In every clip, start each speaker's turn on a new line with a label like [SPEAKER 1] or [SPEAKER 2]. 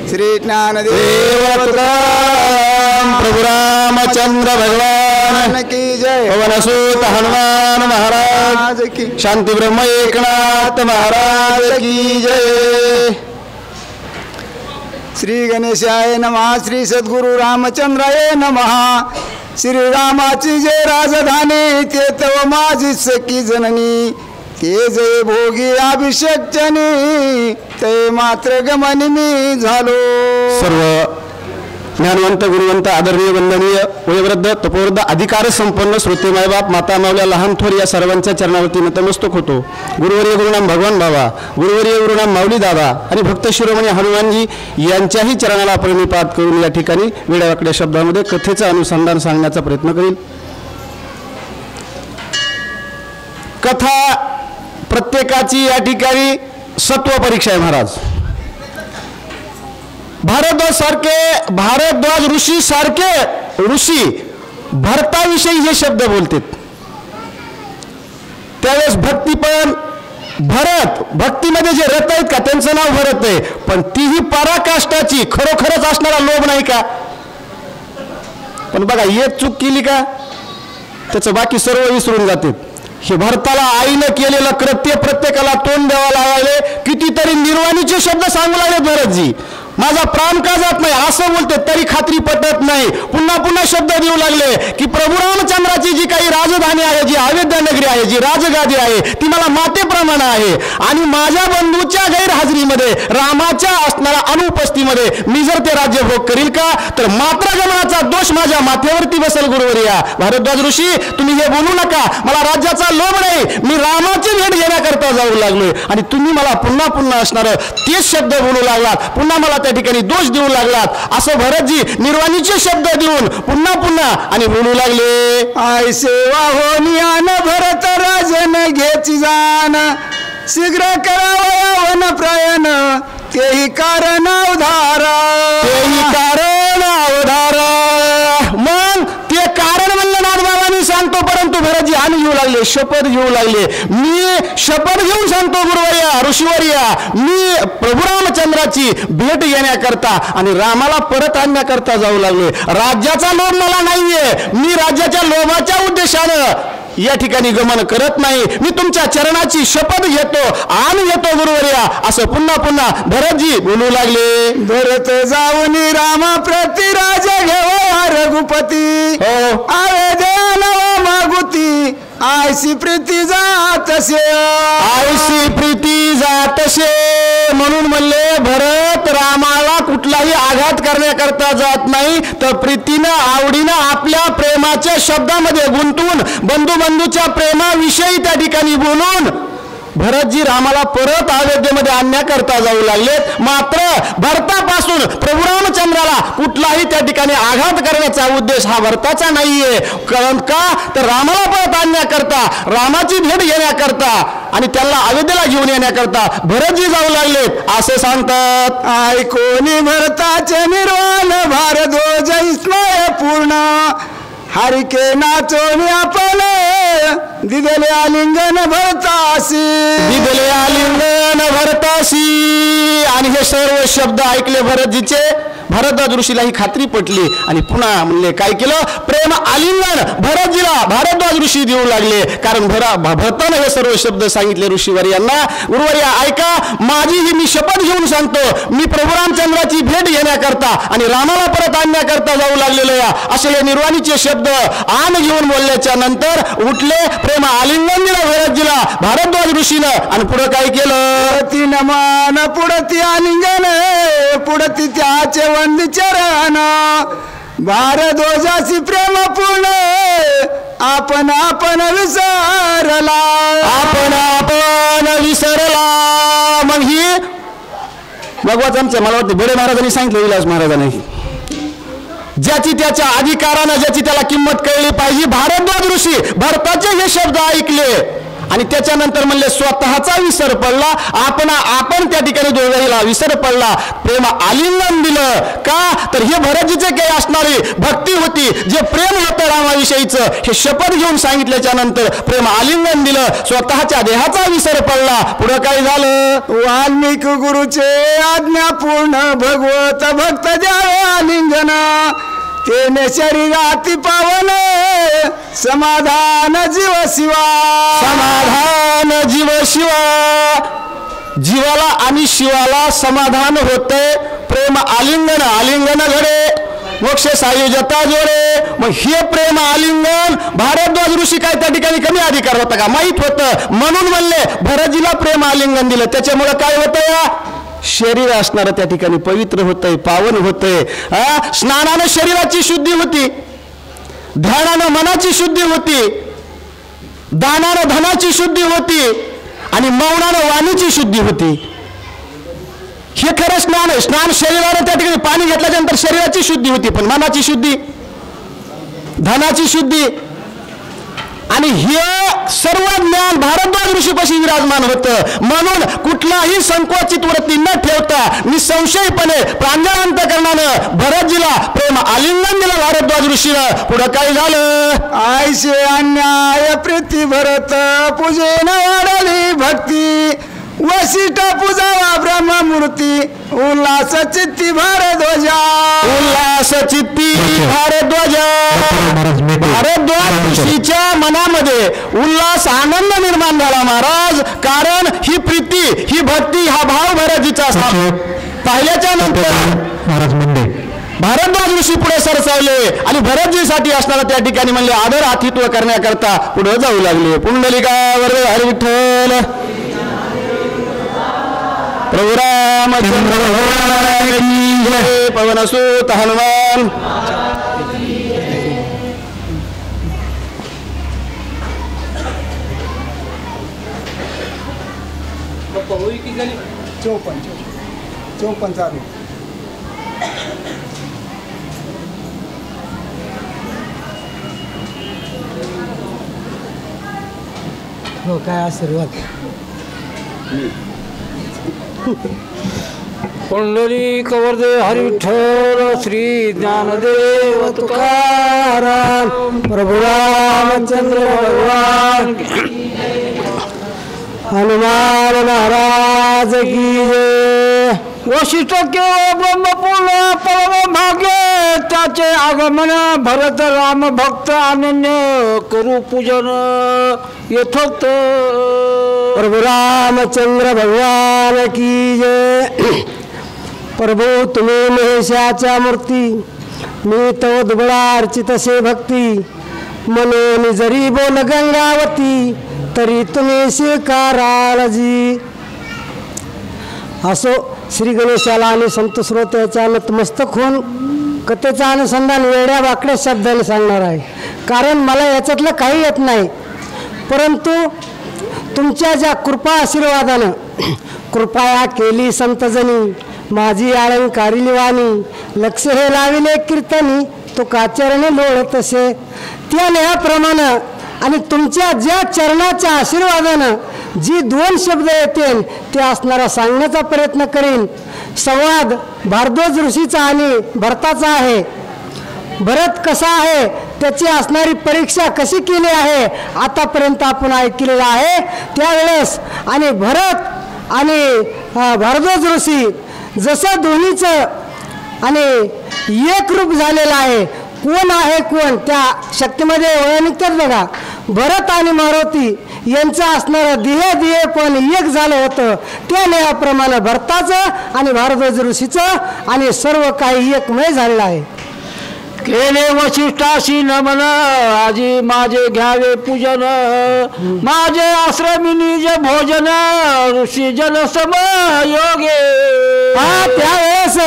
[SPEAKER 1] श्री ज्ञानदेव
[SPEAKER 2] प्रभु रामचंद्र भगवान
[SPEAKER 1] की जय।
[SPEAKER 2] पवनसूत हनुमान महाराज
[SPEAKER 1] की
[SPEAKER 2] शांति ब्रह्म एकनाथ महाराज की जय।
[SPEAKER 1] श्री गणेशाय नमः। श्री सद्गुरु रामचंद्राय नमः। श्री रामाची जय राजधानी ते तव माझी सखी जननी ते जय भोगी अभिषेकचनी ते मात्र गमनी मी झालो।
[SPEAKER 2] सर्व ज्ञानवंत गुरुवंत आदरणीय वंदनीय वयोवृद्ध तपोवृद्ध अधिकार संपन्न श्रोते मायबाप माता मावल्या लहान थोर या सर्वांच्या चरणावरती नतमस्तक होतो। गुरुवर्य गुरुनाम भगवान बाबा, गुरुवर्य गुरुनाम माऊली दादा आणि भक्त शिरोमणी हनुमानजी यांच्याही चरणाला प्रणिपात करून या ठिकाणी वेड्यावाकड्या शब्दामध्ये कथेचं अनुसंधान सांगण्याचा प्रयत्न करील। कथा प्रत्येकाची या ठिकाणी सत्व परीक्षा आहे महाराज। भारद्वाज ऋषी सारखे ऋषी भरताविषयी हे शब्द बोलतात। त्यावेळेस भक्तीपण भरत, भक्तीमध्ये जे रत आहेत का त्यांचं नाव भरत आहे, पण तीही पराकाष्ठाची खरोखरच असणारा लोभ नाही का? पण बघा एक चूक केली का त्याचं बाकी सर्व विसरून जाते। हे भरताला आईनं केलेलं कृत्य प्रत्येकाला तोंड द्यावं लागले। कितीतरी निर्वाणीचे शब्द सांगू लागले भरतजी, माझा प्राण का जात नाही असं बोलते तरी खात्री पटत नाही। पुन्हा पुन्हा शब्द देऊ लागले की प्रभू रामचंद्राची जी काही राजधानी आहे, जी अयोध्या नगरी आहे, जी राजगादी आहे ती मला मातेप्रमाणे आहे आणि माझ्या बंधूच्या गैरहजेरीमध्ये रामाच्या असणाऱ्या अनुपस्थितीमध्ये मी जर ते राज्य भोग करील का तर मात्र गमनाचा दोष माझ्या माथ्यावरती बसेल। गुरुवर्या भारद्वाज ऋषी तुम्ही हे बोलू नका, मला राज्याचा लोभ नाही, मी रामाची भेट घेण्याकरता जाऊ लागलोय आणि तुम्ही मला पुन्हा पुन्हा असणार तेच शब्द बोलू लागलात, पुन्हा मला त्या ठिकाणी दोष देऊ लागलात असं भरतजी निर्वाणीचे शब्द देऊन पुन्हा पुन्हा आणि बोलू लागले।
[SPEAKER 1] आय सेवा होनियान भरत राजन घेची जाण शीघ्र करावयावन प्रयन तेही कारण अवधारा,
[SPEAKER 2] तेही कारण अवधारा। मग ते कारण म्हणलं नाथबाबांनी सांगतो, परंतु भरतजी आणि घेऊ लागले, शपथ घेऊ लागले। मी शपथ घेऊन सांगतो गुरुवर्या ऋषीवर्या, मी प्रभू रामचंद्राची भेट घेण्याकरता आणि रामाला परत आणण्याकरता जाऊ लागले। राज्याचा लोभ मला नाहीये, मी राज्याच्या लोभाच्या उद्देशानं या ठिकाणी गमन करत नाही, मी तुमच्या चरणाची शपथ घेतो आणि घेतो गुरुवर्या असं पुन्हा पुन्हा भरतजी बोलू लागले।
[SPEAKER 1] भरत जाऊन रामा प्रति राजा घेवा रघुपती आवेदन मागुती आयसी प्रीती जातसे,
[SPEAKER 2] आयसी प्रीती जातसे। म्हणून म्हणले भरत रामाला कुठलाही आघात करण्याकरता जात नाही, तर प्रीतीनं आवडीनं आपल्या प्रेमाच्या शब्दामध्ये गुंतवून बंधूच्या प्रेमाविषयी त्या ठिकाणी बोलून भरतजी रामाला परत अयोध्येमध्ये आणण्याकरता जाऊ लागले। मात्र भरतापासून प्रभू रामचंद्राला कुठलाही त्या ठिकाणी आघात करण्याचा उद्देश हा भरताचा नाहीये। कारण का तर रामाला परत आणण्याकरता, रामाची भेट घेण्याकरता आणि त्याला अयोध्येला घेऊन येण्याकरता भरतजी जाऊ लागले असे सांगतात।
[SPEAKER 1] ऐकोनी भरताचे निर्वाण भारद्वाज स्मय पूर्ण हरिके नाचोनी आपले दिदले आलिंगन भरतासी,
[SPEAKER 2] दिदले आलिंगन भरतासी। आणि हे सर्व शब्द ऐकले भरतजीचे, भारद्वाज ऋषीला ही खात्री पटली आणि पुन्हा म्हणले काय केलं, प्रेम आलिंगन भरतजीला भारद्वाज ऋषी देऊ लागले। कारण भरताने हे सर्व शब्द सांगितले ऋषीवर्यांना, गुरुवर्या ऐका, माझी ही मी शपथ घेऊन सांगतो, मी प्रभू रामचंद्राची भेट घेण्याकरता आणि रामाला परत आणण्याकरता जाऊ लागलेलो या असे हे निर्वाणीचे शब्द आन घेऊन बोलल्याच्या नंतर उठले, प्रेम आलिंगन दिलं भरतजीला भारद्वाज ऋषीनं आणि पुढे काय केलं,
[SPEAKER 1] ती नमान पुढती आलिंगन पुढती त्याचे वंद चरण भारद्वाजासी प्रेम पूर्ण आपण आपण विसरला,
[SPEAKER 2] आपण आपण विसरला। मग ही भगवान आमच्या मला वाटतं भिडे महाराजांनी सांगितलं, विलास महाराजांनी, ज्याची त्याच्या अधिकारानं ज्याची त्याला किंमत कळली पाहिजे। भारद्वाज ऋषी भरताचे हे शब्द ऐकले आणि त्याच्यानंतर म्हणले स्वतःचा विसर पडला, आपण त्या ठिकाणी दोघांना विसर पडला, प्रेम आलिंगन दिलं. का तर हे भरतजीचे काही असणारी भक्ती होती, जे प्रेम होतं रामाविषयीचं, हे शपथ घेऊन सांगितल्याच्या नंतर प्रेम आलिंगन दिलं, स्वतःच्या देहाचा विसर पडला. पुढं काय झालं?
[SPEAKER 1] वाल्मिकी गुरुचे आज्ञा पूर्ण भगवत भक्त द्यावे आलिंगन, तेने शरीराती पावन समाधान जीव शिवा.
[SPEAKER 2] समाधान जीव शिवा. जीवाला आणि शिवाला समाधान होते प्रेम आलिंगन. आलिंगन घडे मोक्ष सायुजता जोडे. मग हे प्रेम आलिंगन भारद्वाज ऋषी काय त्या ठिकाणी कमी अधिकार होता का? माहित होतं, म्हणून म्हणले भरतजीला प्रेम आलिंगन दिलं. त्याच्यामुळे काय होतं? या शरीर असणारं त्या ठिकाणी पवित्र होतंय, पावन होतंय. स्नानानं शरीराची शुद्धी होती, ध्यानानं मनाची शुद्धी होती, दानानं धनाची शुद्धी होती आणि मौनानं वाणीची शुद्धी होती. हे खरं स्नान आहे. स्नान शरीरानं त्या ठिकाणी पाणी घेतल्यानंतर शरीराची शुद्धी होती, पण मनाची शुद्धी, धनाची शुद्धी आणि हे सर्व ज्ञान भारद्वाज ऋषीपाशी विराजमान होतं. म्हणून कुठलाही संकोचित वृत्ती न ठेवता निसंशयपणे प्रांजळ अंतकरणानं भरतजीला प्रेम आलिंगन दिलं भारद्वाज ऋषीनं. पुढं काय झालं?
[SPEAKER 1] आयशे अन्याय प्रीती भरत पूजेन वाढली भक्ती, वशिष्ठ पूजावा ब्रह्ममूर्ती उल्हास चित्ती भारद्वाजा.
[SPEAKER 2] उल्हास चित्ती भारद्वाजा. भारद्वाज ऋषीच्या मनामध्ये उल्हास आनंद निर्माण झाला महाराज. कारण ही प्रीती, ही भक्ती, हा भाव भरतजीचा पाहिल्याच्या नंतर भारद्वाज ऋषी पुढे सरसावले आणि भरतजीसाठी असणारा त्या ठिकाणी म्हणले आदर आतिथ्य करण्याकरता पुढे जाऊ लागले. पुंडलिका वरदे हरी विठ्ठल. प्रभु रामचंद्र भगवान की जय. पवनसुत हनुमान.
[SPEAKER 1] चौपन चालू. हो काय आशीर्वाद.
[SPEAKER 3] पुंडलिक वरदे हरी विठ्ठल. श्री ज्ञानदेव तुकाराम. प्रभु रामचंद्र भगवान हनुमान महाराज की जय. वशिष्ठ केवळ ब्रह्मपूर्ण परम भाग्य, त्याचे आगमन भरत राम भक्त अनन्य करू पूजन यथोक्त.
[SPEAKER 1] प्रभु रामचंद्र भगवान की जय. प्रभू तुम्ही महेशाच्या मूर्ती, मी तव दुबळा अर्चितसे भक्ती, म्हणून जरी बोल गंगावती, तरी तुम्ही स्वीकाराल जी. असो श्री गणेशाला आणि संत श्रोत्याच्या नतमस्तक होऊन कथेचा अनुसंधान वेड्या वाकड्या शब्दाने सांगणार आहे. कारण मला याच्यातलं काही येत नाही, परंतु तुमच्या ज्या कृपा आशीर्वादानं कृपया केली संतजनी, माझी अलंकारिली वाणी, लक्ष हे लाविले कीर्तनी, तो काचरणे लोळतसे. त्या नेहाप्रमाणे आणि तुमच्या ज्या चरणाच्या आशीर्वादानं जी दोन शब्द येतील ते असणारा सांगण्याचा प्रयत्न करीन. संवाद भारद्वाज ऋषीचा आणि भरताचा आहे. भरत कसा आहे त्याची असणारी परीक्षा कशी केली आहे आतापर्यंत आपण ऐकलेलं आहे. त्यावेळेस आणि भरत आणि भारद्वाज ऋषी जसं दोन्हीचं आणि एक रूप झालेलं आहे. कोण आहे कोण त्या शक्तीमध्ये ओळख निघतात बघा. भरत आणि मारुती यांचं असणारं देह पण एक झालं होतं. त्या नेहाप्रमाणे भरताचं आणि भारद्वाज ऋषीचं आणि सर्व काही एकमय झालेलं आहे.
[SPEAKER 3] केले वशिष्ठाशी नमन, आजी माझे घ्यावे पूजन, माझे आश्रमी निज भोजन, ऋषी जन समयोगे.
[SPEAKER 1] त्यावेळेस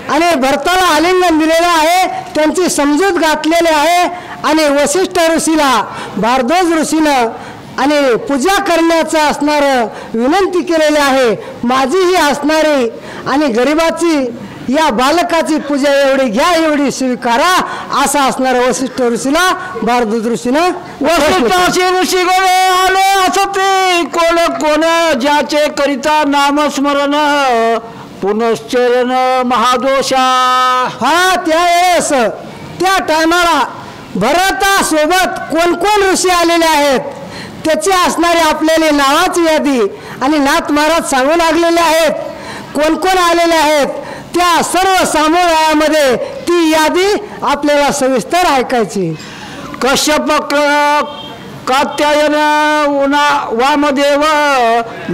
[SPEAKER 1] आणि भरताला आलिंगन दिलेलं आहे, त्यांची समजूत घातलेली आहे आणि वशिष्ठ ऋषीला भारद्वाज ऋषीनं आणि पूजा करण्याचं असणारं विनंती केलेली आहे. माझी ही असणारी आणि गरिबाची
[SPEAKER 4] या बालकाची पूजा एवढी घ्या एवढी स्वीकारा असा असणारा वसिष्ठ ऋषीला भारद्वाज ऋषीनं
[SPEAKER 3] वसिष्ठाशी ऋषीगणे आले असते कोण कोण ज्याचे करिता नामस्मरण पुनश्चरण महादोषा.
[SPEAKER 4] हा त्यावेळेस त्या टायमाला भरतासोबत कोण कोण ऋषी आलेले आहेत त्याची असणारी आपल्याला नावाची यादी आणि नाथ महाराज सांगू लागलेले आहेत. कोण कोण आलेले आहेत त्या सर्व सामूहामध्ये ती यादी आपल्याला सविस्तर ऐकायची.
[SPEAKER 3] कश्यप कात्यायन वामदेव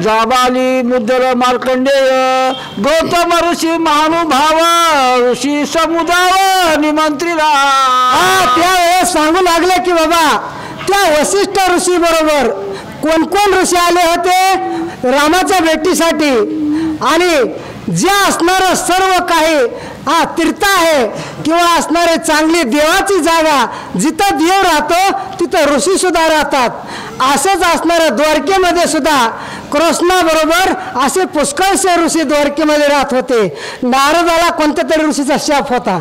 [SPEAKER 3] जाबाली मुद्दल मार्कंडेय गौतम ऋषी महानुभाव ऋषी समुदाय निमंत्रिला.
[SPEAKER 4] त्यावेळेस सांगू लागले की बाबा त्या वसिष्ठ ऋषी बरोबर कोण कोण ऋषी आले होते रामाच्या भेटीसाठी आणि जे असणारं सर्व काही तीर्थ आहे किंवा असणारे चांगली देवाची जागा जिथं देव राहतो तिथं ऋषी सुद्धा राहतात. असंच असणारं द्वारकेमध्ये सुद्धा कृष्णाबरोबर असे पुष्कळसे ऋषी द्वारकेमध्ये राहत होते. नारदाला कोणत्या तरी ऋषीचा शाप होता.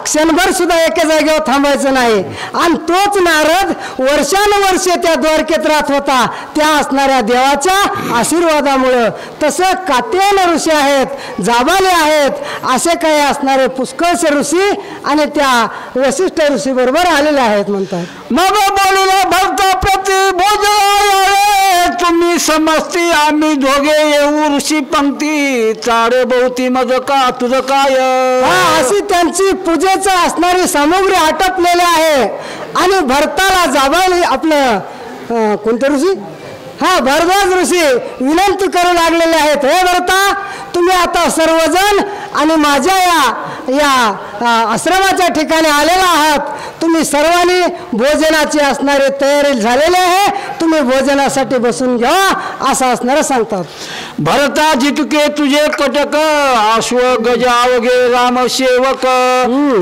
[SPEAKER 4] क्षणभर सुद्धा एका जागेवर थांबायचं नाही आणि तोच नारद वर्षानुवर्षे त्या द्वारकेत राहत होता त्या असणाऱ्या देवाच्या आशीर्वादामुळं. तसं कात्यायन ऋषी आहेत जाबाले आहेत असे काही असणारे पुष्कळसे ऋषी आणि त्या वसिष्ठ ऋषी बरोबर आलेले आहेत म्हणतात.
[SPEAKER 3] मग बोलले भक्त प्रति भोजनालय तुम्ही समजती आम्ही दोघे येऊ ऋषी पंक्ती चारे भोवती मज का तुझं काय.
[SPEAKER 4] अशी त्यांची पूजेचं असणारी सामुग्री आटपलेली आहे आणि भरताला जाबाले आपलं कोणते ऋषी भारद्वाज ऋषी विनंती करू लागलेले आहेत. हे भरता तुम्ही आता सर्वजण आणि माझ्या या आश्रमाच्या ठिकाणी आलेला आहात. तुम्ही सर्वांनी भोजनाची असणारी तयारी झालेली आहे. तुम्ही भोजनासाठी बसून घ्या असं असणारं सांगतात.
[SPEAKER 3] भरता जितके तुझे कटक अश्व गजावगे रामसेवक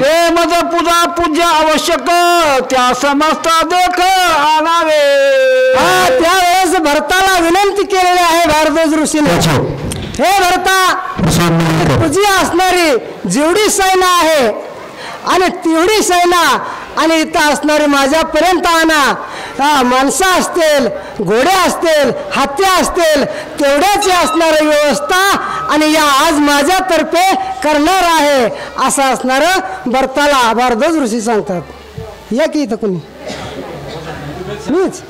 [SPEAKER 3] ते मज पूजा पूजा आवश्यक त्या समस्त देख आणावे.
[SPEAKER 4] त्यावेळेस भरताला विनंती केलेली आहे भारद्वाज ऋषीने. हे भरता तुझी असणारी जेवढी सैना आहे आणि तेवढी सैना आणि इथं असणारी माझ्यापर्यंत आणा. माणसं असतील घोडे असतील हत्या असतील तेवढ्याची असणारी व्यवस्था आणि या आज माझ्यातर्फे करणार आहे असं असणारं भरताला भारद्वाज ऋषी सांगतात. या की इथं कोणी मीच